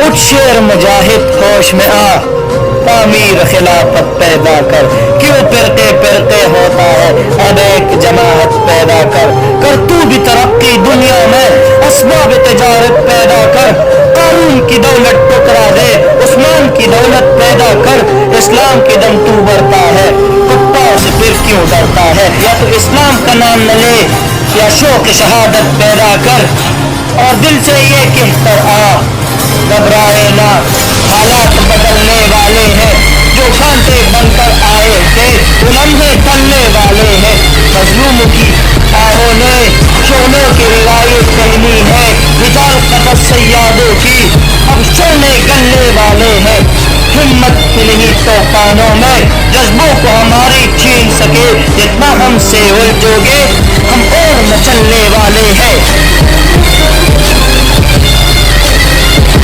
उठ शेर मुजाहिद होश में आ, तामीर खिलाफत पैदा कर। क्यों फिरके फिरके होता है, अब एक जमात पैदा कर। कर तू भी तरक्की दुनिया में, असबाब तिजारत पैदा कर। कानून की दौलत टुकरा दे, उस्मान की दौलत पैदा कर। इस्लाम के दम तू बढ़ता है, कुत्ताओं से फिर क्यों डरता है। या तो इस्लाम का नाम न ले, या शौक शहादत पैदा कर। और दिल से ये कहकर आ, घबराए ना, हालात बदलने वाले हैं। जो कांटे बनकर आए थे वो लम्हे टलने वाले हैं। मजलूम की आहों ने शोलों की रिवायत कहनी है। रिजाल कदस सैयादों की अब शोले गलने वाले हैं। हिम्मत की नहीं तूफानों में, जज्बों को हमारी छीन सके। जितना हमसे उलझोगे हम और मचलने वाले हैं।